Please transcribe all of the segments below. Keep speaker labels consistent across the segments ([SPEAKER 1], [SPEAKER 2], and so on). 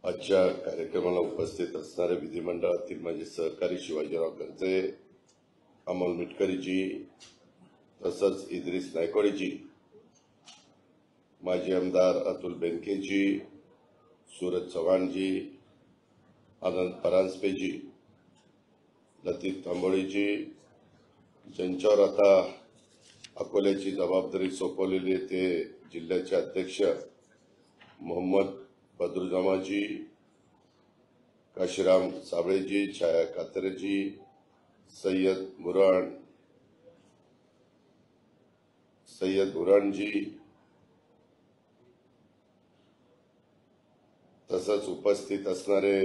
[SPEAKER 1] आजच्या कार्यक्रमाला उपस्थित असणारे विधिमंडळातील माझे सहकारी शिवाजीराव गर्जे, अमोल मिटकरीजी, तसंच इद्रिस नायकवाडीजी, माजी आमदार अतुल बेनकेजी, सूरज चव्हाणजी, आनंद परांजपेजी, लतीफ तांबोळीजी, ज्यांच्यावर आता अकोल्याची जबाबदारी सोपवलेली आहे ते जिल्ह्याचे अध्यक्ष मोहम्मद बदरुजामाजी, काशीराम साबळेजी, छाया कातरेजी, सय्यद बुराणजी, तसंच उपस्थित असणारे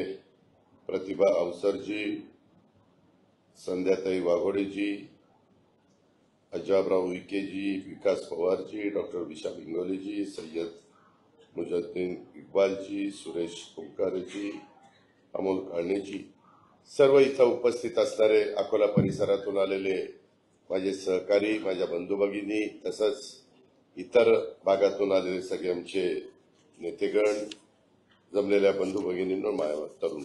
[SPEAKER 1] प्रतिभा अवसरजी, संध्याताई वाघोडेजी, अजाबराव उईकेजी, विकास पवारजी, डॉक्टर विशाल इंगोलेजी, सय्यद मुजुद्दीन इक्बालजी, सुरेश ओंकारेजी, अमोल काळणेजी, सर्व इथं उपस्थित असणारे अकोला परिसरातून आलेले माझे सहकारी, माझ्या बंधू भगिनी, तसंच इतर भागातून आलेले सगळे आमचे नेतेगण, जमलेल्या बंधू भगिनींनो, माझ्या तरुण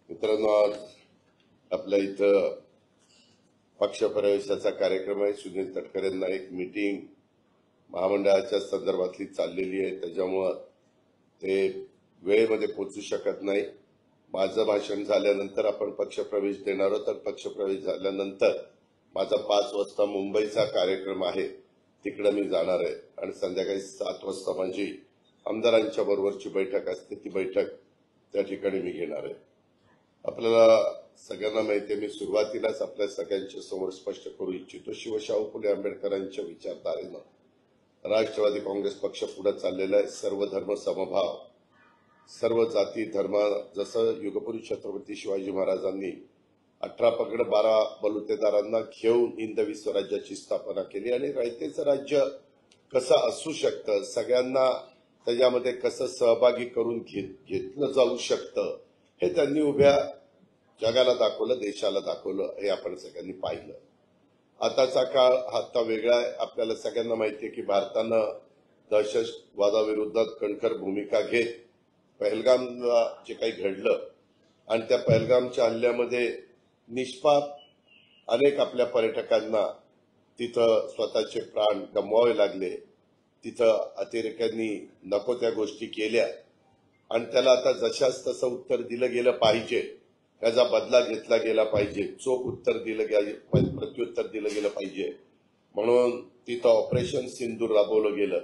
[SPEAKER 1] मित्रांनो, आज आपल्या इथं पक्षप्रवेशाचा कार्यक्रम आहे. सुनील तटकरेंना एक मीटिंग महामंडळाच्या संदर्भातली चाललेली आहे, त्याच्यामुळं ते वेळेमध्ये पोहोचू शकत नाही. माझं भाषण झाल्यानंतर आपण पक्षप्रवेश देणार आहोत. तर पक्षप्रवेश झाल्यानंतर माझा 5 वाजता मुंबईचा कार्यक्रम आहे, तिकडे मी जाणार आहे आणि संध्याकाळी 7 वाजता माझी आमदारांच्या बरोबरची बैठक असते, ती बैठक त्या ठिकाणी मी घेणार आहे. आपल्याला सगळ्यांना माहिती आहे, मी सुरुवातीलाच आपल्या सगळ्यांच्या समोर स्पष्ट करू इच्छितो, शिवशाहू फुले आंबेडकरांच्या विचारधारेनं राष्ट्रवादी काँग्रेस पक्ष पुढे चाललेला आहे. सर्व धर्म समभाव, सर्व जाती धर्म, जसं युगपुरुष छत्रपती शिवाजी महाराजांनी 18 पगड 12 बलुतेदारांना घेऊन हिंदवी स्वराज्याची स्थापना केली आणि रयतेचं राज्य कसं असू शकतं, सगळ्यांना त्याच्यामध्ये कसं सहभागी करून घेतलं जाऊ शकतं, हे त्यांनी उभ्या जगाला दाखवलं, देशाला दाखवलं, हे आपण सगळ्यांनी पाहिलं. आताचा काळ आता वेगळा आहे. आपल्याला सगळ्यांना माहिती आहे की भारतानं दहशतवादाविरोधात कणखर भूमिका घेत पहलगामला जे काही घडलं आणि त्या पहलगामच्या हल्ल्यामध्ये निष्पाप अनेक आपल्या पर्यटकांना तिथं स्वतःचे प्राण गमवावे लागले. तिथं अतिरेक्यांनी नको त्या गोष्टी केल्या आणि त्याला आता जशाच तसं उत्तर दिलं गेलं पाहिजे, त्याचा बदला घेतला गेला पाहिजे, चोख उत्तर दिलं गेलं, प्रत्युत्तर दिलं गेलं पाहिजे. म्हणून तिथं ऑपरेशन सिंदूर राबवलं गेलं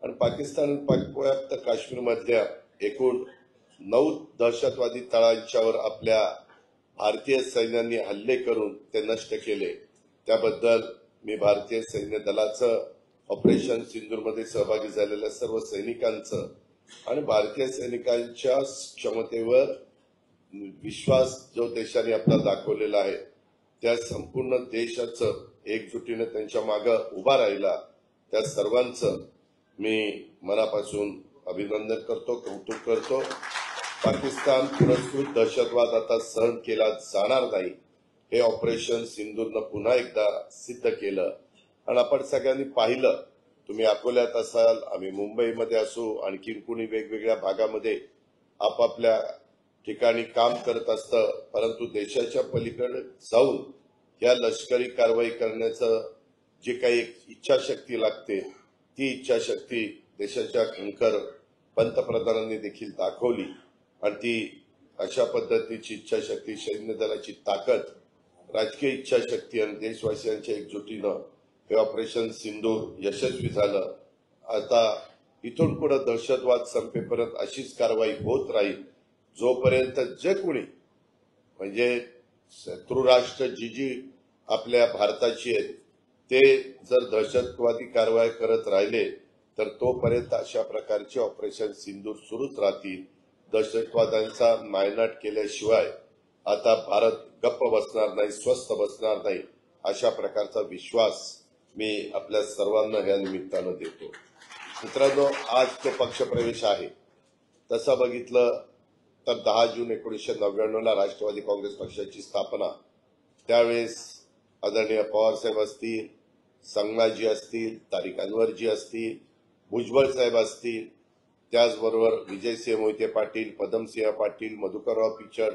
[SPEAKER 1] आणि पाकिस्तान पाकव्याप्त काश्मीरमधल्या एकूण 9 दहशतवादी तळांच्यावर आपल्या भारतीय सैन्याने हल्ले करून ते नष्ट केले. त्याबद्दल मी भारतीय सैन्य दलाचं, ऑपरेशन सिंदूरमध्ये सहभागी झालेल्या सर्व सैनिकांचं आणि भारतीय सैनिकांच्या क्षमतेवर विश्वास जो देशाने आपला दाखवलेला आहे, त्या संपूर्ण देशाचं एकजुटीने त्यांच्या मागे उभा राहिला, त्या सर्वांचं मी मनापासून अभिनंदन करतो, कौतुक करतो. पाकिस्तान पुरस्कृत दहशतवाद आता सहन केला जाणार नाही, हे ऑपरेशन सिंदूरनं पुन्हा एकदा सिद्ध केलं. आणि आपण सगळ्यांनी पाहिलं, तुम्ही अकोल्यात असाल, आम्ही मुंबईमध्ये असू, आणखीन कुणी वेगवेगळ्या भागामध्ये आपापल्या ठिकाणी काम करत असतं, परंतु देशाच्या पलीकडे जाऊन या लष्करी कारवाई करण्याचं जे काही इच्छाशक्ती लागते, ती इच्छाशक्ती देशाच्या खंकर पंतप्रधानांनी देखील दाखवली आणि ती अशा पद्धतीची इच्छाशक्ती, सैन्य दलाची ताकद, राजकीय इच्छाशक्ती आणि देशवासियांच्या एकजुटीनं हे ऑपरेशन सिंदूर यशस्वी झालं. आता इथून पुढे दहशतवाद संपेपर्यंत अशीच कारवाई होत राहील, जोपर्यंत जे कोणी म्हणजे शत्रू राष्ट्र जी आपल्या भारताची आहेत ते जर दहशतवादी कारवाई करत राहिले तर तोपर्यंत अशा प्रकारचे ऑपरेशन सिंदूर सुरूच राहतील. दहशतवाद्यांचा नायनाट केल्याशिवाय आता भारत गप्प बसणार नाही, स्वस्थ बसणार नाही, अशा प्रकारचा विश्वास मी आपल्या सर्वांना या निमित्तानं देतो. मित्रांनो, आज तो पक्षप्रवेश आहे. तसं बघितलं तर 10 जून 1999ला राष्ट्रवादी काँग्रेस पक्षाची स्थापना, त्यावेळेस आदरणीय पवारसाहेब असतील, संगमाजी असतील, तारिक अनवरजी असतील, भुजबळ साहेब असतील, त्याचबरोबर विजयसिंह मोहिते पाटील, पदमसिंह पाटील, मधुकरराव पिचड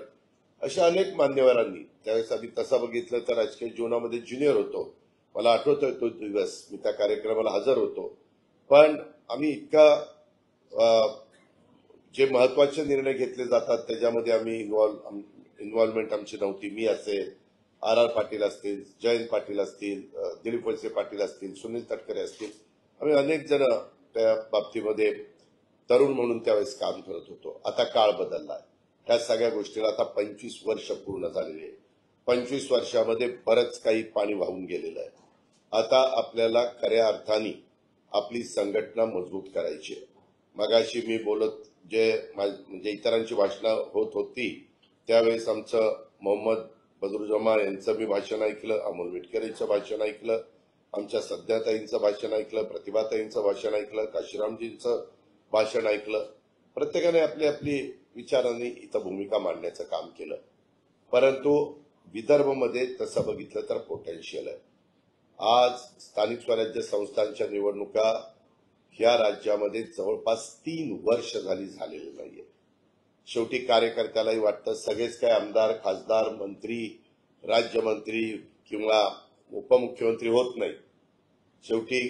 [SPEAKER 1] अशा अनेक मान्यवरांनी, त्यावेळेस आम्ही तसं बघितलं तर राजकीय जीवनामध्ये ज्युनियर होतो. मला आठवतोय तो दिवस, मी त्या कार्यक्रमाला हजर होतो. पण आम्ही इतका जे महत्वाचे निर्णय घेतले जातात त्याच्यामध्ये आम्ही इन्व्हॉल्वमेंट आमची नव्हती. मी असेल, आर पाटील असतील, जयंत पाटील असतील, दिलीप वळसे पाटील असतील, सुनील तटकरे असतील, आम्ही अनेक जण त्या बाबतीमध्ये तरुण म्हणून त्यावेळेस काम करत होतो. आता काळ बदललाय. ह्या सगळ्या गोष्टीला आता 25 वर्ष पूर्ण झालेली आहे. 25 वर्षामध्ये बरंच काही पाणी वाहून गेलेलं आहे. आता आपल्याला खऱ्या अर्थाने आपली संघटना मजबूत करायची आहे. मगाशी मी बोलत म्हणजे इतरांची भाषणं होत होती त्यावेळेस आमचं मोहम्मद बदरुजमा यांचं मी भाषण ऐकलं, अमोल मिटकर यांचं भाषण ऐकलं, आमच्या सध्याताईंचं भाषण ऐकलं, प्रतिभाताईंचं भाषण ऐकलं, काशीरामजींचं भाषण ऐकलं. प्रत्येकाने आपली आपली विचारांनी इथं भूमिका मांडण्याचं काम केलं. परंतु विदर्भमध्ये तसं बघितलं तर पोटेन्शियल आहे. आज स्थानिक स्वराज्य संस्थांच्या निवडणुका ह्या राज्यामध्ये जवळपास 3 वर्ष झालेली नाहीये. शेवटी कार्यकर्त्यालाही वाटतं सगळेच काय आमदार, खासदार, मंत्री, राज्यमंत्री किंवा उपमुख्यमंत्री होत नाही. शेवटी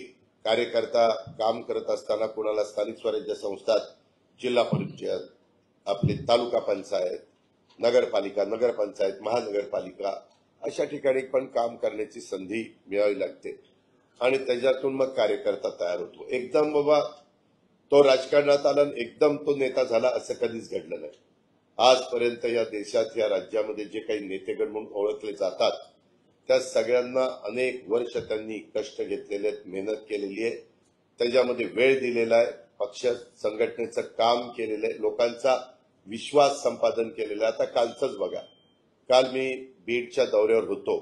[SPEAKER 1] कार्यकर्ता काम करत असताना कुणाला स्थानिक स्वराज्य संस्थात, जिल्हा परिषद, आपली तालुका पंचायत, नगरपालिका, नगरपंचायत, महानगरपालिका अशा ठिकाणी पण काम करण्याची संधी मिळावी लागते आणि त्याच्यातून मग कार्यकर्ता तयार होतो. एकदम बाबा तो राजकारणात आला एकदम तो नेता झाला असं कधीच घडलं नाही. आजपर्यंत या देशात, या राज्यामध्ये जे काही नेतेगण म्हणून ओळखले जातात त्या सगळ्यांना अनेक वर्ष त्यांनी कष्ट घेतलेले आहेत, मेहनत केलेली आहे, त्याच्यामध्ये वेळ दिलेला आहे, पक्ष संघटनेचं काम केलेलं आहे, लोकांचा विश्वास संपादन केलेला आहे. आता कालचंच बघा, काल मी बीडच्या दौऱ्यावर होतो.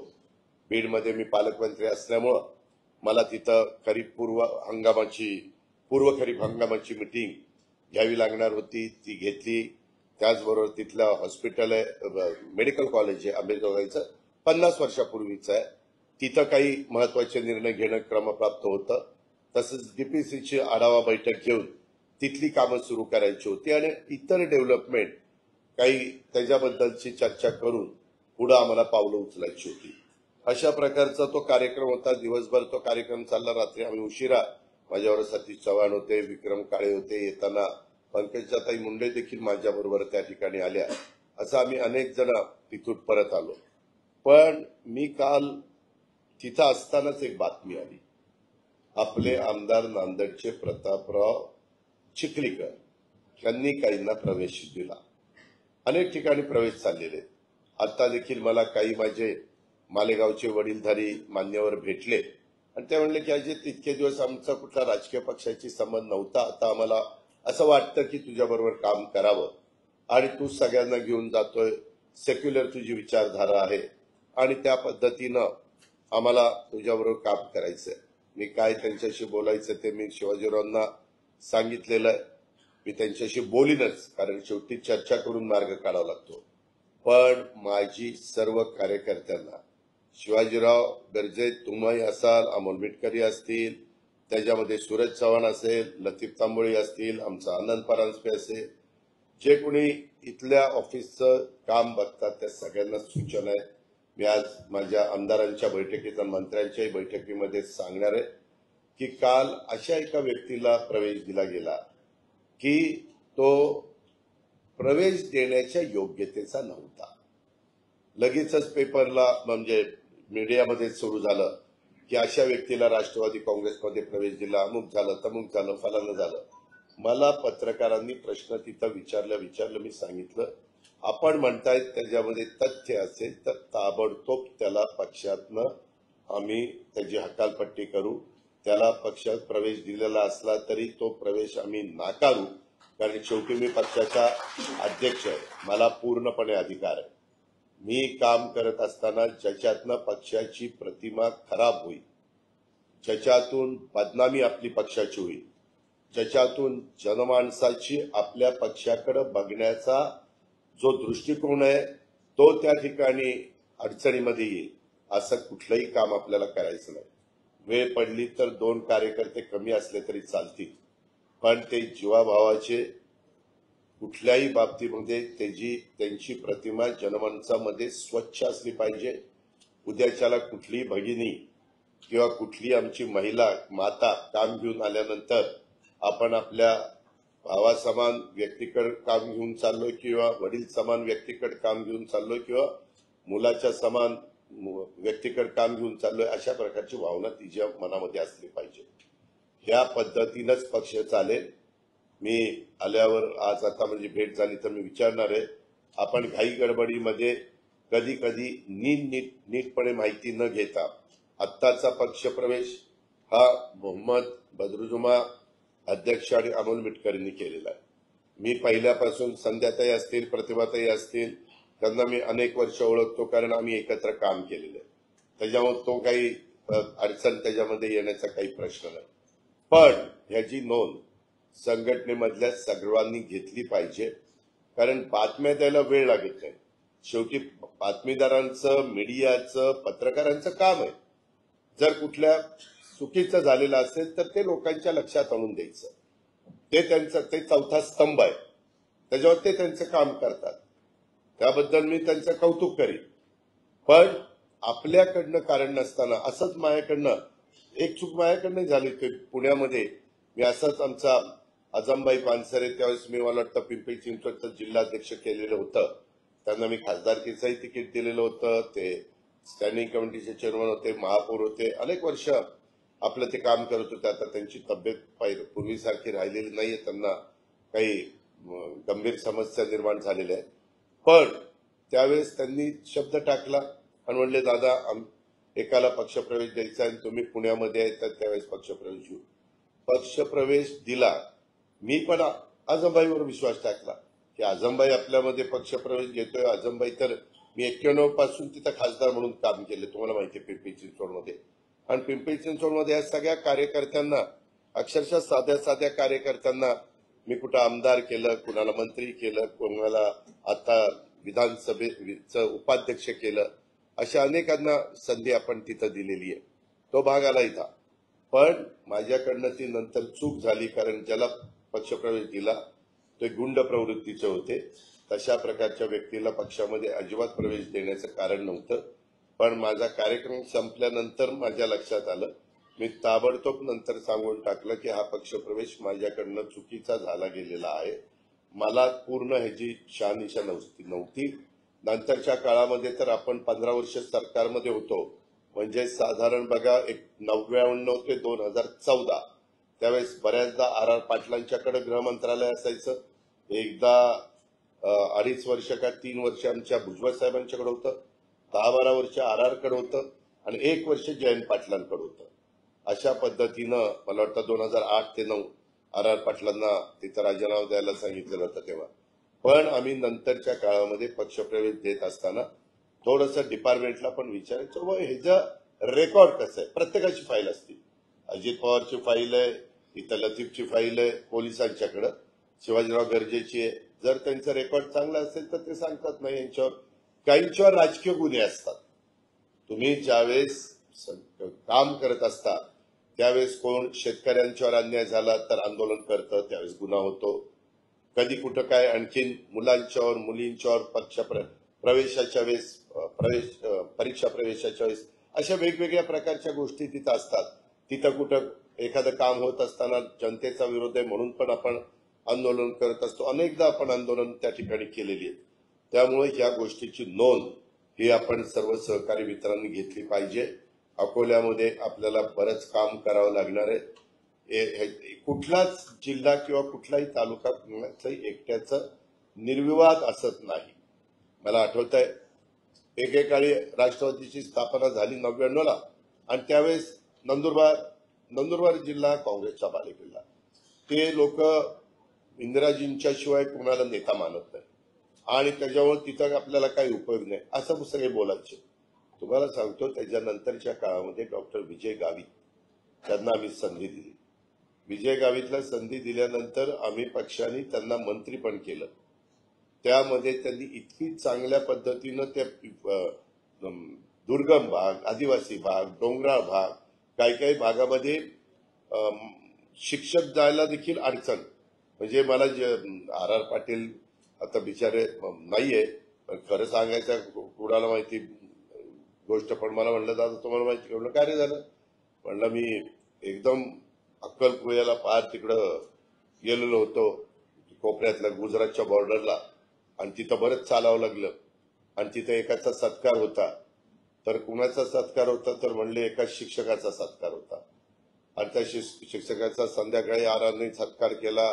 [SPEAKER 1] बीडमध्ये मी पालकमंत्री असल्यामुळं मला तिथं पूर्व खरीप हंगामाची मीटिंग घ्यावी लागणार होती, ती घेतली. त्याचबरोबर तिथलं हॉस्पिटल आहे, मेडिकल कॉलेज आहे आंबेजोगाईचं, 50 वर्षापूर्वीचं आहे. तिथं काही महत्वाचे निर्णय घेणं क्रमप्राप्त होतं. तसंच डीपीसीची आढावा बैठक घेऊन तिथली कामं सुरू करायची होती आणि इतर डेव्हलपमेंट काही त्याच्याबद्दलची चर्चा करून पुढे आम्हाला पावलं उचलायची होती. अशा प्रकारचा तो कार्यक्रम होता. दिवसभर तो कार्यक्रम चालला. रात्री आम्ही उशिरा, माझ्यावर सतीश चव्हाण होते, विक्रम काळे होते, येताना पंकजाताई मुंडे देखील माझ्याबरोबर त्या ठिकाणी आल्या. असं आम्ही अनेक जण तिथून परत आलो. पण मी काल तिथं असतानाच एक बातमी आली. आपले आमदार नांदेडचे प्रतापराव चिखलीकर यांनी काहींना प्रवेश दिला. अनेक ठिकाणी प्रवेश चाललेले. आता देखील मला काही माझे मालेगावचे वडीलधारी मान्यवर भेटले आणि ते म्हणले की अजय, तितके दिवस आमचा कुठला राजकीय पक्षाची संबंध नव्हता, आता आम्हाला असं वाटतं की तुझ्याबरोबर काम करावं आणि तू सगळ्यांना घेऊन जातोय, सेक्युलर तुझी विचारधारा आहे आणि त्या पद्धतीनं आम्हाला तुझ्याबरोबर काम करायचंय. मी काय त्यांच्याशी बोलायचं ते मी शिवाजीरावांना सांगितलेलं आहे. मी त्यांच्याशी बोलीनच, कारण शेवटी चर्चा करून मार्ग काढावा लागतो. पण माझी सर्व कार्यकर्त्यांना, शिवाजीराव गर्जे तुम्ही असाल, अमोल मिटकरी असतील, त्याच्यामध्ये सूरज चव्हाण असेल, लतीफ तांबोळी असतील, आमचा आनंद परांजपे असेल, जे कोणी इथल्या ऑफिसचं काम बघतात त्या सगळ्यांना सूचना आहेत. मी आज माझ्या आमदारांच्या बैठकीत आणि मंत्र्यांच्याही बैठकीमध्ये सांगणार आहे की काल अशा एका व्यक्तीला प्रवेश दिला गेला की तो प्रवेश देण्याच्या योग्यतेचा नव्हता. लगेचच पेपरला म्हणजे मीडियामध्ये सुरू झालं की अशा व्यक्तीला राष्ट्रवादी काँग्रेसमध्ये प्रवेश दिला, अमुक झालं, तमुक झालं, फलानं झालं. मला पत्रकारांनी प्रश्न तिथं विचारलं, मी सांगितलं आपण म्हणतायत त्याच्यामध्ये तथ्य असेल तर ताबडतोब त्याला पक्षातनं आम्ही त्याची हकालपट्टी करू. त्याला पक्षात प्रवेश दिलेला असला तरी तो प्रवेश आम्ही नाकारू, कारण शेवटी मी पक्षाचा अध्यक्ष आहे, मला पूर्णपणे अधिकार आहे. मी काम करत असताना ज्याच्यातनं पक्षाची प्रतिमा खराब होईल, ज्याच्यातून बदनामी आपली पक्षाची होईल, ज्याच्यातून जनमानसाची आपल्या पक्षाकडे बघण्याचा जो दृष्टिकोन आहे तो त्या ठिकाणी अडचणीमध्ये येईल, असं कुठलंही काम आपल्याला करायचं नाही. वेळ पडली तर 2 कार्यकर्ते कमी असले तरी चालतील, पण ते जीवाभावाचे कुठल्याही बाबतीमध्ये त्यांची प्रतिमा जनमानसामध्ये स्वच्छ असली पाहिजे. उद्याच्याला कुठली भगिनी किंवा कुठली आमची महिला माता काम घेऊन आल्यानंतर आपण आपल्या भावासमान व्यक्तीकडे काम घेऊन चाललोय किंवा वडील समान व्यक्तीकडे काम घेऊन चाललोय किंवा मुलाच्या समान व्यक्तीकडे काम घेऊन चाललोय, अशा प्रकारची भावना तिच्या मनामध्ये असली पाहिजे. ह्या पद्धतीनंच पक्ष चालेल. मी आल्यावर आज आता म्हणजे भेट झाली तर मी विचारणार आहे, आपण घाई गडबडीमध्ये कधी कधी नीटपणे माहिती न घेता आत्ताचा पक्षप्रवेश हा मोहम्मद बदरुजुमा अध्यक्ष आणि अमोल मिटकरींनी केलेला आहे. मी पहिल्यापासून संध्याताई असतील, प्रतिभाताई असतील, त्यांना मी अनेक वर्ष ओळखतो, कारण आम्ही एकत्र काम केलेलं आहे. त्याच्यामुळे तो काही अडचण त्याच्यामध्ये येण्याचा काही प्रश्न नाही. पण ह्याची नोंद संघटनेमधल्या सर्वांनी घेतली पाहिजे, कारण बातम्या द्यायला वेळ लागत नाही. शेवटी बातमीदारांचं, मीडियाचं, पत्रकारांचं काम आहे. जर कुठल्या चुकीचं झालेलं असेल तर ते लोकांच्या लक्षात आणून द्यायचं. ते चौथा स्तंभ आहे, त्याच्यावर ते त्यांचं काम करतात. त्याबद्दल मी त्यांचं कौतुक करीन. पण आपल्याकडनं कारण नसताना असंच माझ्याकडनं एक चूक माझ्याकडनं झाली. पुण्यामध्ये मी असंच आमचा आजमबाई पानसरे, त्यावेळेस मी मला वाटतं पिंपरी चिंचवडचं जिल्हाध्यक्ष केलेलं होतं, त्यांना मी खासदारकीचंही तिकीट दिलेलं होतं. ते स्टँडिंग कमिटीचे चेअरमन होते, महापौर होते, अनेक वर्ष आपलं ते काम करत होते. आता त्यांची तब्येत पूर्वीसारखी राहिलेली नाहीये, त्यांना काही गंभीर समस्या निर्माण झालेल्या आहेत. पण त्यावेळेस त्यांनी शब्द टाकला आणि म्हणले, दादा एकाला पक्षप्रवेश द्यायचा आणि तुम्ही पुण्यामध्ये आहे तर त्यावेळेस पक्षप्रवेश घेऊ. पक्षप्रवेश दिला. मी पण आजमबाईवर विश्वास टाकला की आजमबाई आपल्यामध्ये पक्षप्रवेश घेतोय. आजमबाई तर मी 91 पासून तिथं खासदार म्हणून काम केले, तुम्हाला माहिती आहे, पिंपरी चिंचवडमध्ये. आणि पिंपरी चिंचवडमध्ये या सगळ्या कार्यकर्त्यांना, अक्षरशः साध्या साध्या कार्यकर्त्यांना मी कुठं आमदार केलं, कुणाला मंत्री केलं, कोणाला आता विधानसभेचं उपाध्यक्ष केलं, अशा अनेकांना संधी आपण तिथं दिलेली आहे. तो भाग आला इथं. पण माझ्याकडनं ती नंतर चूक झाली, कारण ज्याला पक्षप्रवेश दिला ते गुंड प्रवृत्तीचे होते. तशा प्रकारच्या व्यक्तीला पक्षामध्ये अजिबात प्रवेश देण्याचं कारण नव्हतं. पण माझा कार्यक्रम संपल्यानंतर माझ्या लक्षात आलं. मी ताबडतोब नंतर सांगून टाकलं की हा पक्षप्रवेश माझ्याकडनं चुकीचा झाला गेलेला आहे. मला पूर्ण ह्याची शहानिशा नव्हती. नंतरच्या काळामध्ये तर आपण 15 वर्ष सरकारमध्ये होतो, म्हणजे साधारण बघा 1999 ते 2014 त्यावेळेस बऱ्याचदा आर पाटलांच्याकडे गृह मंत्रालय असायचं. एकदा 2.5 वर्ष का 3 वर्ष आमच्या भुजबळ साहेबांच्याकडे होतं, 10-12 वर्ष आर कडे होतं आणि 1 वर्ष जयंत पाटलांकडे होतं. अशा पद्धतीनं मला वाटतं 2008 ते 9 आर पाटलांना तिथं राजीनामा द्यायला सांगितलं होतं तेव्हा. पण आम्ही नंतरच्या काळामध्ये पक्षप्रवेश देत असताना थोडंसं डिपार्टमेंटला पण विचारायचं, व ह्याचं रेकॉर्ड कसं आहे. प्रत्येकाची फाईल असते. अजित पवारची फाईल आहे, इथं लतीफची फाईल आहे पोलिसांच्याकडं, शिवाजीराव गर्जेची आहे. जर त्यांचं रेकॉर्ड चांगलं असेल तर ते सांगतात नाही यांच्यावर. काहींच्यावर राजकीय गुन्हे असतात. तुम्ही ज्यावेळेस काम करत असता त्यावेळेस कोण शेतकऱ्यांच्यावर अन्याय झाला तर आंदोलन करतं, त्यावेळेस गुन्हा होतो. कधी कुठं काय आणखीन मुलांच्यावर, मुलींच्यावर पक्ष प्रवेशाच्या वेळेस, परीक्षा प्रवेशाच्या वेळेस, अशा वेगवेगळ्या प्रकारच्या गोष्टी तिथं असतात. तिथं कुठं एखादं काम होत असताना जनतेचा विरोध आहे म्हणून पण आपण आंदोलन करत असतो. अनेकदा आपण आंदोलन त्या ठिकाणी केलेली आहेत. त्यामुळे या गोष्टीची नोंद ही आपण सर्व सहकारी मित्रांनी घेतली पाहिजे. अकोल्यामध्ये आपल्याला बरंच काम करावं लागणार आहे. कुठलाच जिल्हा किंवा कुठलाही तालुका कुणाचंही एकट्याचं निर्विवाद असत नाही. मला आठवत आहे एकेकाळी राष्ट्रवादीची स्थापना झाली 99ला आणि त्यावेळेस नंदुरबार जिल्हा काँग्रेसचा बालेकिल्ला. ते लोक इंदिराजींच्या शिवाय कुणाला नेता मानत नाही आणि त्याच्यावर तिथं आपल्याला काही उपयोग नाही असं सगळे बोलायचे. तुम्हाला सांगतो त्याच्यानंतरच्या काळामध्ये डॉक्टर विजय गावित त्यांना आम्ही संधी दिली. विजय गावितला संधी दिल्यानंतर आम्ही पक्षाने त्यांना मंत्री पण केलं. त्यामध्ये त्यांनी इतकी चांगल्या पद्धतीनं त्या दुर्गम भाग, आदिवासी भाग, डोंगराळ भाग, काही काही भागामध्ये शिक्षक जायला देखील अडचण. म्हणजे मला आर पाटील आता बिचारे नाहीये, पण खरं सांगायचं कुणाला माहिती गोष्ट, पण मला म्हणलं दादा तुम्हाला माहिती, म्हणलं काय रे झालं, म्हणलं मी एकदम अक्कलकुव्याला पार तिकडं गेलेलो होतो, कोपऱ्यातल्या गुजरातच्या बॉर्डरला, आणि तिथं बरंच चालावं लागलं, आणि तिथं एकाचा सत्कार होता. तर कुणाचा सत्कार होता, तर म्हणले एका शिक्षकाचा सत्कार होता, आणि त्या शिक्षकाचा संध्याकाळी आराने सत्कार केला.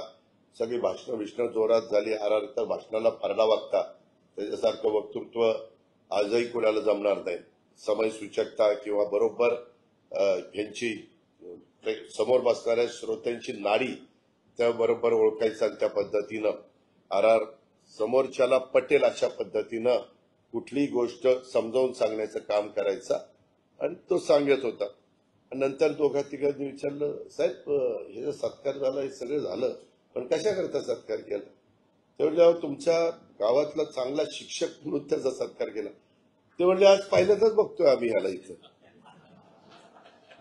[SPEAKER 1] सगळी भाषणं जोरात झाली. आर तर भाषणाला फारडा वागता, त्याच्यासारखं वक्तृत्व आजही कुणाला जमणार नाही. समय सूचकता किंवा बरोबर ह्यांची समोर बसणाऱ्या श्रोत्यांची नाडी त्या बरोबर ओळखायचा, त्या पद्धतीनं आर समोरच्याला पटेल अशा पद्धतीनं कुठली गोष्ट समजावून सांगण्याचं काम करायचा, आणि तो सांगत होता. नंतर दोघा तिघांनी विचारलं, साहेब हे सत्कार झाला, हे सगळं झालं, पण कशा करता सत्कार केला? तेवढ्यावर तुमच्या गावातला चांगला शिक्षक म्हणून त्याचा सत्कार केला. ते म्हणले आज पहिल्यांदाच बघतोय आम्ही ह्याला इथं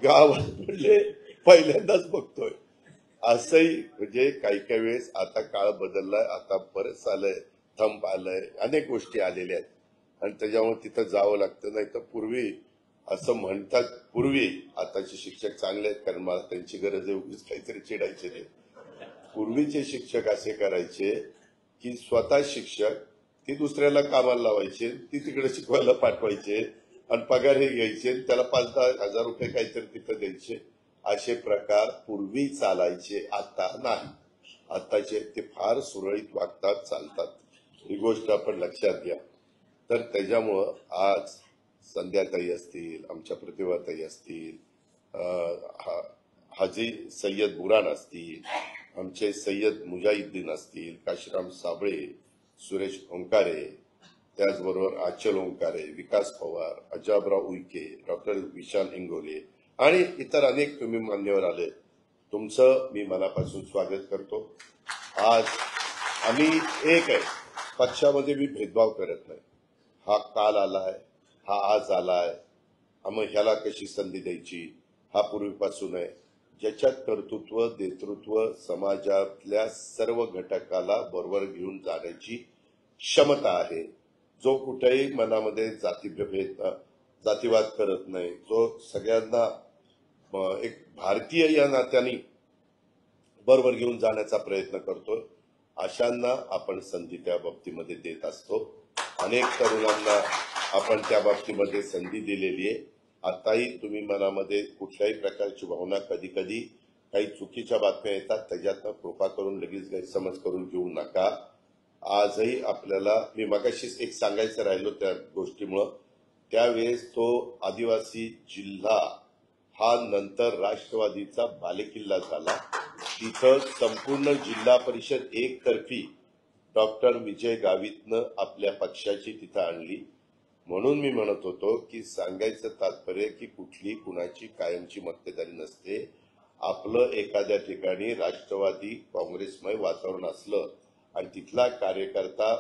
[SPEAKER 1] गावात, म्हणले पहिल्यांदाच बघतोय. असंही म्हणजे काही काही वेळेस आता काळ बदललाय, आता बरंच आलंय, थंब आलंय, अनेक गोष्टी आलेल्या आहेत, आणि त्याच्यामुळे तिथं जावं लागतं. नाही तर पूर्वी असं म्हणतात, पूर्वी आताचे शिक्षक चांगले आहेत कारण मला त्यांची गरज आहे, उगीच काहीतरी चिडायचे ते. पूर्वीचे शिक्षक असे करायचे की स्वतः शिक्षक ती दुसऱ्याला कामाला लावायचे, ती तिकडे शिकवायला पाठवायचे, आणि पगार हे घ्यायचे, त्याला 5-10 हजार रुपये काहीतरी तिथं द्यायचे. असे प्रकार पूर्वी चालायचे, आता नाही. आताचे ते फार सुरळीत वागतात, चालतात. ही गोष्ट आपण लक्षात घ्या. तर त्याच्यामुळं आज संध्याताई असतील, आमच्या प्रतिभाताई असतील, हाजी सय्यद बुरान असतील, आमचे सय्यद मुजाहिद्दीन असतील, काशीराम साबळे, सुरेश ओंकारे, त्याचबरोबर आचल ओंकारे, विकास पवार, अजाबराव उईके, डॉक्टर विशाल इंगोले, आणि इतर अनेक तुम्ही मान्यवर आले, तुमचं मी मनापासून स्वागत करतो. आज आम्ही एक आहे, पक्षामध्ये मी भेदभाव करत नाही. हा काल आलाय, हा आज आलाय, मग ह्याला कशी संधी द्यायची, हा पूर्वीपासून आहे. ज्याच्यात कर्तृत्व, नेतृत्व, समाजातल्या सर्व घटकाला बरोबर घेऊन जाण्याची क्षमता आहे, जो कुठेही मनामध्ये जातीवाद करत नाही, जो सगळ्यांना एक भारतीय या नात्याने बरोबर घेऊन जाण्याचा प्रयत्न करतो, अशांना आपण संधी त्या बाबतीमध्ये देत असतो. अनेक तरुणांना आपण त्या बाबतीमध्ये संधी दिलेली आहे. आताही तुम्ही मनामध्ये कुठल्याही प्रकारची भावना, कधी कधी काही चुकीच्या बातम्या येतात, त्याच्यातनं कृपा करून लगेच गैरसमज करून घेऊ नका. आजही आपल्याला, मी मगाशीच एक सांगायचं राहिलो त्या गोष्टीमुळं, त्यावेळेस तो आदिवासी जिल्हा हा नंतर राष्ट्रवादीचा बालेकिल्ला झाला. तिथं संपूर्ण जिल्हा परिषद एकतर्फी डॉक्टर विजय गावितनं आपल्या पक्षाची तिथं आणली. म्हणून मी म्हणत होतो की सांगायचं तात्पर्य की कुठली कुणाची कायमची मक्तेदारी नसते. आपलं एखाद्या ठिकाणी राष्ट्रवादी काँग्रेसमय वातावरण असलं आणि तिथला कार्यकर्ता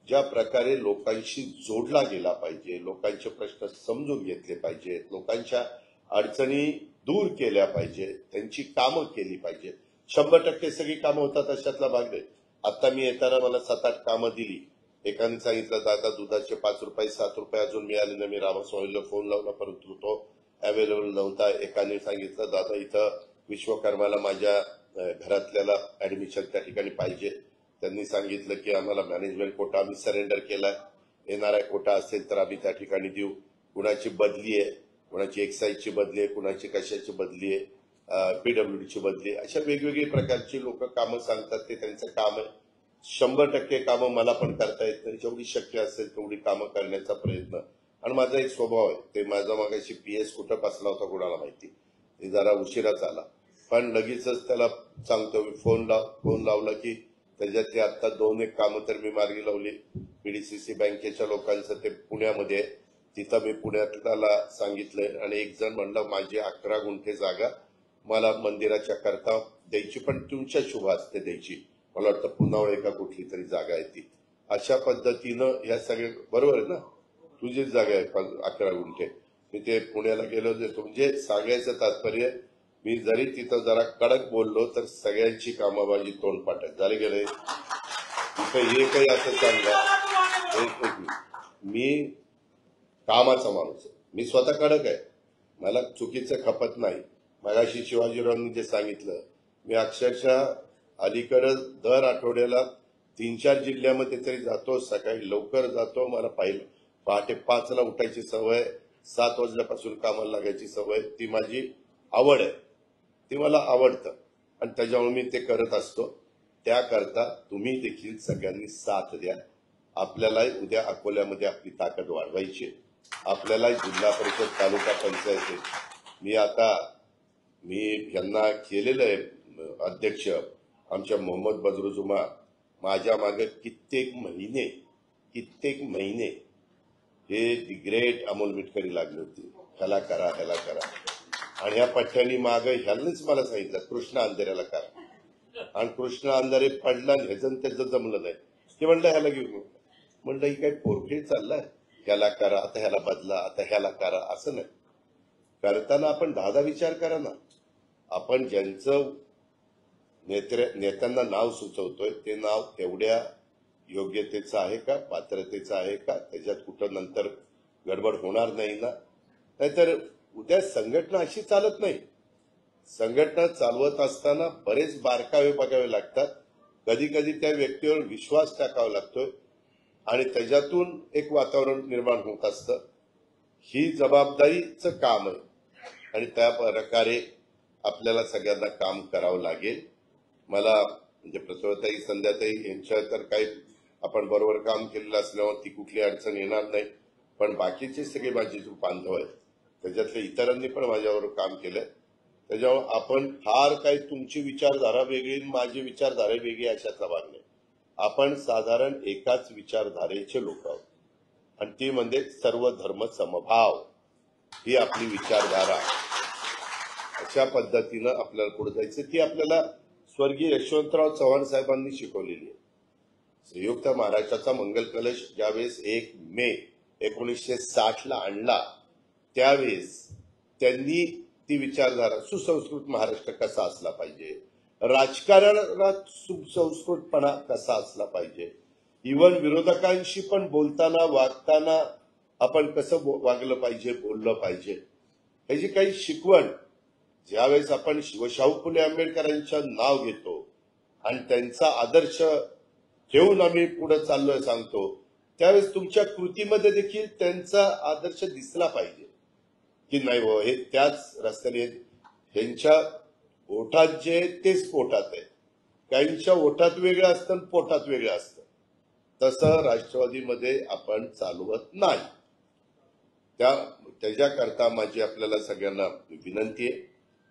[SPEAKER 1] ज्या प्रकारे लोकांशी जोडला गेला पाहिजे, लोकांचे प्रश्न समजून घेतले पाहिजेत, लोकांच्या अडचणी दूर केल्या पाहिजे, त्यांची कामं केली पाहिजे. 100% सगळी कामं होतात अशातला भाग नाही. आता मी येताना मला 7-8 कामं दिली. एकाने सांगितलं दादा दुधाचे 5 रुपये 7 रुपये अजून मिळाले नाही. मी रामास्वामीला फोन लावला परंतु तो अवेलेबल नव्हता. एकाने सांगितलं दादा इथं विश्वकर्माला माझ्या घरातल्याला ऍडमिशन त्या ठिकाणी पाहिजे. त्यांनी सांगितलं की आम्हाला मॅनेजमेंट कोटा आम्ही सरेंडर केलाय, येणारा कोटा असेल तर आम्ही त्या ठिकाणी देऊ. कुणाची बदली आहे, कुणाची एक्साईजची बदली आहे, कुणाची कशाची बदली आहे, पीडब्ल्यूडीची बदली, अशा वेगवेगळी प्रकारची लोक कामं सांगतात. ते त्यांचं काम आहे. 100% कामं मला पण करता येत नाही. जेवढी शक्य असेल तेवढी कामं करण्याचा प्रयत्न, आणि माझा एक स्वभाव आहे, ते माझा मागाशी PS कुठं बसला होता कोणाला माहिती, ते जरा उशिराच आला, पण लगेचच त्याला सांगतो फोन लावला की त्याच्यात ते आता 2-1 कामं तर मी मार्गी लावली. PDCC बँकेच्या लोकांचं ते पुण्यामध्ये, तिथं मी पुण्यातला सांगितलंय, आणि एक जण म्हणलं माझी 11 गुंठे जागा मला मंदिराच्या करता द्यायची, पण तुमच्या शुभ हस्ते द्यायची. मला वाटतं पुन्हा का कुठली तरी जागा आहे ती. अशा पद्धतीनं ह्या सगळ्या बरोबर आहे ना, तुझीच जागा आहे 11 गुंठे, मी ते पुण्याला गेलो देतो. म्हणजे सांगायचं तात्पर्य मी जरी तिथं जरा कडक बोललो तर सगळ्यांची कामाबाजी तोंडपाठक झाले गेले. तिथं हे काही असं चाललं. मी कामाचा माणूस आहे, मी स्वतः कडक आहे, मला चुकीचं खपत नाही. मगाशी शिवाजीरावांनी जे सांगितलं, मी अक्षरशः अलीकडे दर आठवड्याला 3-4 जिल्ह्यामध्ये तरी जातो. सकाळी लवकर जातो. मला पाहिलं पहाटे 5ला उठायची सवय, 7 वाजल्यापासून कामाला लागायची सवय. ती माझी आवड आहे, ती मला आवडतं आणि त्याच्यामुळे मी ते करत असतो. त्याकरता तुम्ही देखील सगळ्यांनी साथ द्या. आपल्यालाही उद्या अकोल्यामध्ये आपली ताकद वाढवायची, आपल्याला जिल्हा परिषद तालुका पंचायत मी यांना केलेलं आहे अध्यक्ष. आमच्या मोहम्मद बदरुजुमा माझ्या मागे कित्येक महिने हे दी ग्रेट अमोल मिटकरी लागली होती, ह्याला करा ह्याला करा. आणि ह्या पठ्ठ्यानी मागे ह्यालाच मला सांगितलं कृष्णा अंधाऱ्याला करा. आणि कृष्णा अंधारे पडला आणि ह्याचं त्याचं जमलं नाही. ते म्हणलं ह्याला घेऊन, म्हणलं ही काही पोरखेळ चाललाय, ह्याला करा आता, ह्याला बदला आता, ह्याला करा. असं नाही करताना आपण 10 विचार करा ना. आपण ज्यांचं नेत्यांना नाव सुचवतोय ते नाव तेवढ्या योग्यतेचं आहे का, पात्रतेचं आहे का, त्याच्यात कुठं नंतर गडबड होणार नाही ना. नाहीतर उद्या संघटना अशी चालत नाही. संघटना चालवत असताना बरेच बारकावे बघावे लागतात. कधी कधी त्या व्यक्तीवर विश्वास टाकावा लागतोय आणि त्याच्यातून एक वातावरण निर्माण होत असतं. ही जबाबदारीचं काम आहे आणि त्या प्रकारे आपल्याला सगळ्यांना काम करावं लागेल. मला म्हणजे प्रतिभाताई, संध्याताई यांच्या तर काही आपण बरोबर काम केलेलं असल्यावर ती कुठली अडचण येणार नाही. पण बाकीचे सगळे माझे जो बांधव आहेत त्याच्यातल्या इतरांनी पण माझ्यावर काम केलंय. त्याच्यामुळे आपण फार काही तुमची विचारधारा वेगळी माझी विचारधारा वेगळी अशातला भाग नाही. आपण साधारण एकाच विचारधारेचे लोक आहोत आणि ती म्हणजे सर्व धर्म समभाव ही आपली विचारधारा. अशा पद्धतीनं आपल्याला पुढे जायचं. ती आपल्याला स्वर्गीय यशवंतराव चव्हाण साहेबांनी शिकवलेली आहे. संयुक्त महाराष्ट्राचा मंगल कलश ज्यावेळेस 1 मे 1960ला आणला त्यावेळेस त्यांनी ती विचारधारा, सुसंस्कृत महाराष्ट्र कसा असला पाहिजे, राजकारणात सुसंस्कृतपणा कसा असला पाहिजे, इव्हन विरोधकांशी पण बोलताना वागताना आपण कसं वागलं पाहिजे, बोललं पाहिजे, ह्याची काही शिकवण ज्यावेळेस आपण शिवशाहू फुले आंबेडकरांचं नाव घेतो आणि त्यांचा आदर्श घेऊन आम्ही पुढे चाललोय सांगतो, त्यावेळेस तुमच्या कृतीमध्ये देखील त्यांचा आदर्श दिसला पाहिजे की नाही हो हे त्याच रस्त्याने. ह्यांच्या ओठात जे तेच पोटात आहे. काहींच्या ओठात वेगळं असतं आणि पोटात वेगळं असतं. तसं राष्ट्रवादीमध्ये आपण चालवत नाही. त्याच्याकरता माझी आपल्याला सगळ्यांना विनंती आहे.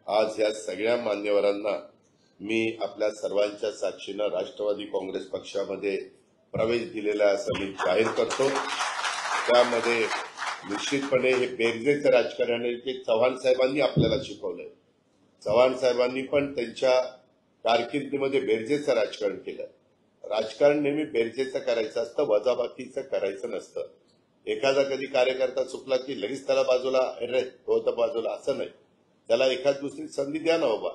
[SPEAKER 1] आज या सगळ्या मान्यवरांना मी आपल्या सर्वांच्या साक्षीनं राष्ट्रवादी काँग्रेस पक्षामध्ये प्रवेश दिलेला असं मी जाहीर करतो. त्यामध्ये निश्चितपणे हे बेरजेचं राजकारण आहे ते चव्हाण साहेबांनी आपल्याला शिकवलंय. चव्हाण साहेबांनी पण त्यांच्या कारकिर्दीमध्ये बेरजेचं राजकारण केलं. राजकारण नेहमी बेरजेचं करायचं असतं, वजाबाकीचं करायचं नसतं. एखादा कधी कार्यकर्ता चुकला की लगेच त्याला बाजूला, अरे हो तर बाजूला, असं नाही. त्याला एखाद दुसरी संधी द्या ना बाबा.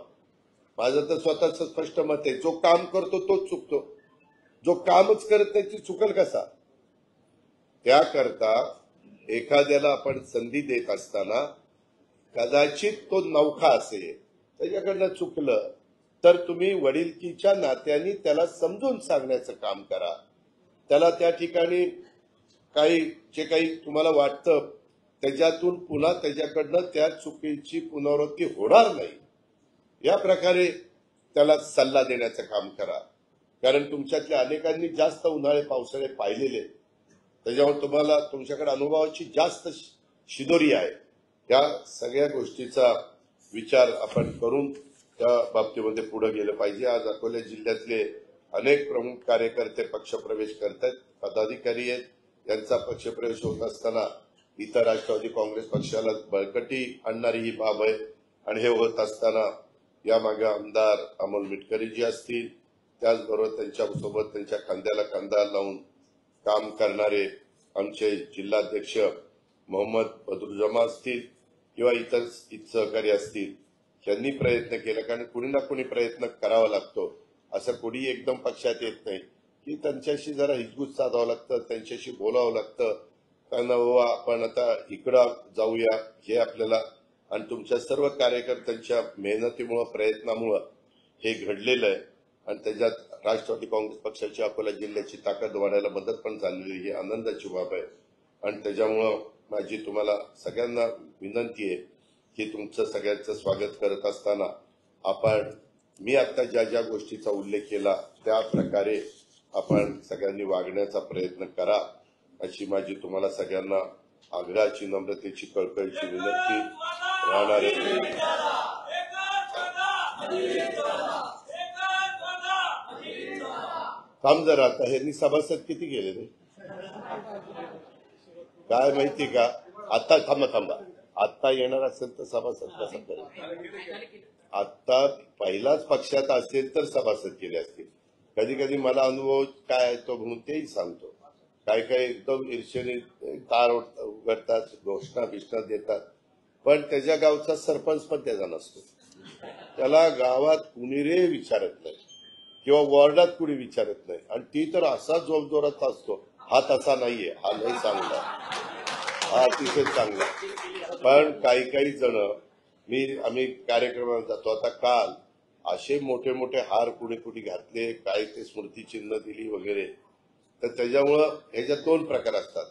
[SPEAKER 1] माझं तर स्वतःच स्पष्ट मत आहे, जो काम करतो तोच चुकतो, जो कामच करत नाही ती चुकल कसा. त्याकरता एखाद्याला आपण संधी देत असताना कदाचित तो नवखा असेल, त्याच्याकडनं चुकलं तर तुम्ही वडिलकीच्या नात्याने त्याला समजून सांगण्याचं काम करा. त्याला त्या ठिकाणी जे काही तुम्हाला वाटतं त्याच्यातून पुन्हा त्याच्याकडनं त्या चुकीची पुनरावृत्ती होणार नाही या प्रकारे त्याला सल्ला देण्याचं काम करा. कारण तुमच्यातल्या अनेकांनी जास्त उन्हाळे पावसाळे पाहिलेले, त्याच्यामुळे तुम्हाला तुमच्याकडे अनुभवाची जास्त शिदोरी आहे. या सगळ्या गोष्टीचा विचार आपण करून त्या बाबतीमध्ये पुढे गेलं पाहिजे. आज अकोला जिल्ह्यातले अनेक प्रमुख कार्यकर्ते पक्षप्रवेश करतात, पदाधिकारी आहेत. यांचा पक्षप्रवेश होत असताना इतर राष्ट्रवादी काँग्रेस पक्षाला बळकटी आणणारी ही बाब आहे. आणि हे होत असताना यामागे आमदार अमोल मिटकरीजी असतील, त्याचबरोबर त्यांच्यासोबत त्यांच्या खांद्याला खांदा लावून काम करणारे आमचे जिल्हाध्यक्ष मोहम्मद बदरुजमा असतील किंवा इतर सहकारी असतील, त्यांनी प्रयत्न केला, कारण कुणी ना कुणी प्रयत्न करावा लागतो. असं कुणी एकदम पक्षात येत नाही की त्यांच्याशी जरा हिजगूज साधावं लागतं, त्यांच्याशी बोलावं लागतं. त्यांना बाबा आपण आता इकडं जाऊया हे आपल्याला, आणि तुमच्या सर्व कार्यकर्त्यांच्या मेहनतीमुळं प्रयत्नामुळं हे घडलेलं आहे. आणि त्याच्यात राष्ट्रवादी काँग्रेस पक्षाची अकोला जिल्ह्याची ताकद वाढायला मदत पण झालेली, ही आनंदाची बाब आहे. आणि त्याच्यामुळं माझी तुम्हाला सगळ्यांना विनंती आहे की तुमचं सगळ्यांचं स्वागत करत असताना आपण मी आता ज्या ज्या गोष्टीचा उल्लेख केला त्या प्रकारे आपण सगळ्यांनी वागण्याचा प्रयत्न करा, अशी माझी तुम्हाला सगळ्यांना आग्रहाची, नम्रतेची, कळकळीची विनंती राहणार आहे. थांब जरा, आता ह्यांनी सभासद किती गेले रे काय माहिती का? आता थांबा, आता येणार असेल तर सभासद कसं करेल? आता पहिलाच पक्षात असेल तर सभासद केले असतील. कधी कधी मला अनुभव काय आहे तो म्हणून तेही सांगतो. काय काय एकदम ईर्षेने तार उघडतात, घोषणा देतात, पण त्याच्या गावचा सरपंच पण त्याचा नसतो. त्याला गावात कुणी रे विचारत नाही किंवा वॉर्डात कुणी विचारत नाही, आणि ती तर असा जोरजोरात असतो. हा तसा नाहीये, हा नाही चांगला, हा अतिशय चांगला. पण काही जण आम्ही कार्यक्रमात जातो. आता काल असे मोठे मोठे हार कुणी घातले, काय ते स्मृतिचिन्ह दिली वगैरे. तर त्याच्यामुळं ह्याच्यात दोन प्रकार असतात.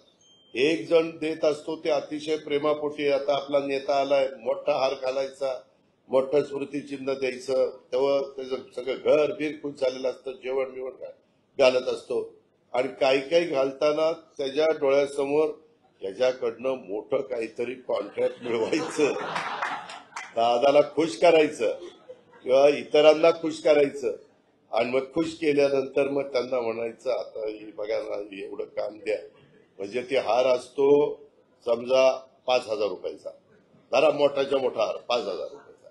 [SPEAKER 1] एक जण देत असतो ते अतिशय प्रेमापोटी, आता आपला नेता आलाय, मोठा हार घालायचा, मोठं स्मृतिचिन्ह द्यायचं, तेव्हा त्याचं सगळं घर बीर खुश झालेलं असतं, जेवण बिवण घालत असतो. आणि काही घालताना त्याच्या डोळ्यासमोर त्याच्याकडनं मोठं काहीतरी कॉन्ट्रॅक्ट मिळवायचं, दादाला खुश करायचं किंवा इतरांना खुश करायचं, आणि मग खुश केल्यानंतर मग त्यांना म्हणायचं आता बघा ना एवढं काम द्या. म्हणजे ते हार असतो समजा 5,000 रुपयाचा, जरा मोठाच्या मोठा हार 5,000 रुपयाचा,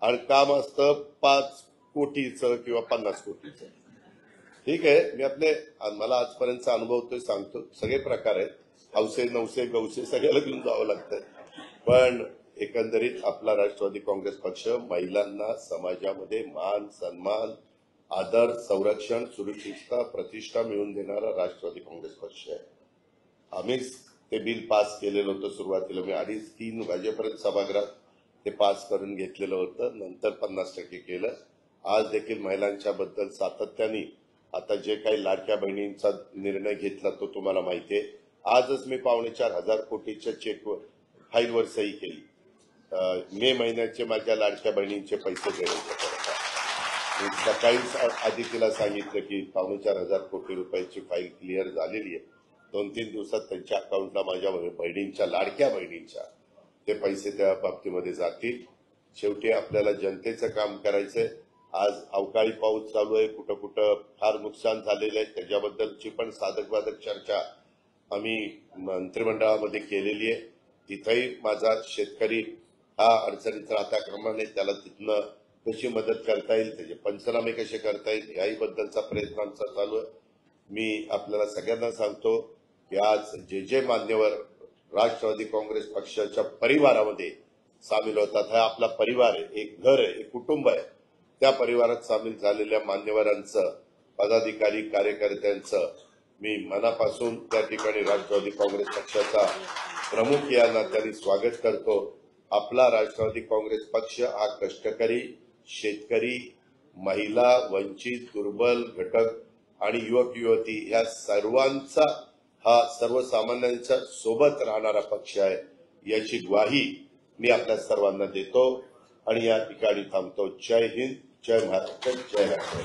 [SPEAKER 1] आणि काम असतं 5 कोटीचं किंवा 50 कोटीचं. ठीक आहे, मला आजपर्यंतचा अनुभव तो सांगतो. सगळे प्रकार आहेत, हौसे नवसे गवसे सगळ्याला घेऊन जावं लागतं. पण एकंदरीत आपला राष्ट्रवादी काँग्रेस पक्ष महिलांना समाजामध्ये मान सन्मान, आदर, संरक्षण, सुरक्षितता, प्रतिष्ठा मिळवून देणारा राष्ट्रवादी काँग्रेस पक्ष आहे. आम्हीच ते बिल पास केलेलं होतं. सुरुवातीला मी 2:30-3 वाजेपर्यंत सभागृहात ते पास करून घेतलेलं होतं, नंतर 50% केलं. आज देखील महिलांच्या बद्दल सातत्याने आता जे काही लाडक्या बहिणींचा निर्णय घेतला तो तुम्हाला माहिती आहे. आजच मी 4.25 कोटीच्या चेकवर फाईलवर सही केली. मे महिन्याचे माझ्या लाडक्या बहिणींचे पैसे देण्याचे. मी सकाळीच आधी तिला सांगितलं की 4.25 कोटी रुपयाची फाईल क्लिअर झालेली आहे. 2-3 दिवसात त्यांच्या अकाउंटला माझ्या बहिणींच्या, लाडक्या बहिणींच्या ते पैसे त्या बाबतीमध्ये जातील. शेवटी आपल्याला जनतेचं काम करायचंय. आज अवकाळी पाऊस चालू आहे, कुठं कुठं फार नुकसान झालेलं आहे, त्याच्याबद्दलची पण साधक चर्चा आम्ही मंत्रिमंडळामध्ये केलेली आहे. तिथेही माझा शेतकरी हा अडचणीत राहता कामा नये, त्याला तिथनं कशी मदत करता येईल, त्याचे पंचनामे कसे करता येईल याही बद्दलचा प्रयत्न आमचा चालू आहे. मी आपल्याला सगळ्यांना सांगतो की आज जे मान्यवर राष्ट्रवादी काँग्रेस पक्षाच्या परिवारामध्ये सामील होतात, हा आपला परिवार आहे, एक घर आहे, एक कुटुंब आहे. त्या परिवारात सामील झालेल्या मान्यवरांचं, पदाधिकारी, कार्यकर्त्यांचं मी मनापासून त्या ठिकाणी राष्ट्रवादी काँग्रेस पक्षाचा प्रमुख या नात्याने स्वागत करतो. आपला राष्ट्रवादी काँग्रेस पक्ष हा कष्टकरी, शेतकरी, महिला, वंचित, दुर्बल घटक आणि युवक युवती या सर्वांचा, हा सर्वसामान्यांच्या सोबत राहणारा पक्ष आहे, याची ग्वाही मी आपल्या सर्वांना देतो आणि या ठिकाणी थांबतो. जय हिंद, जय महाराष्ट्र, जय राष्ट्र.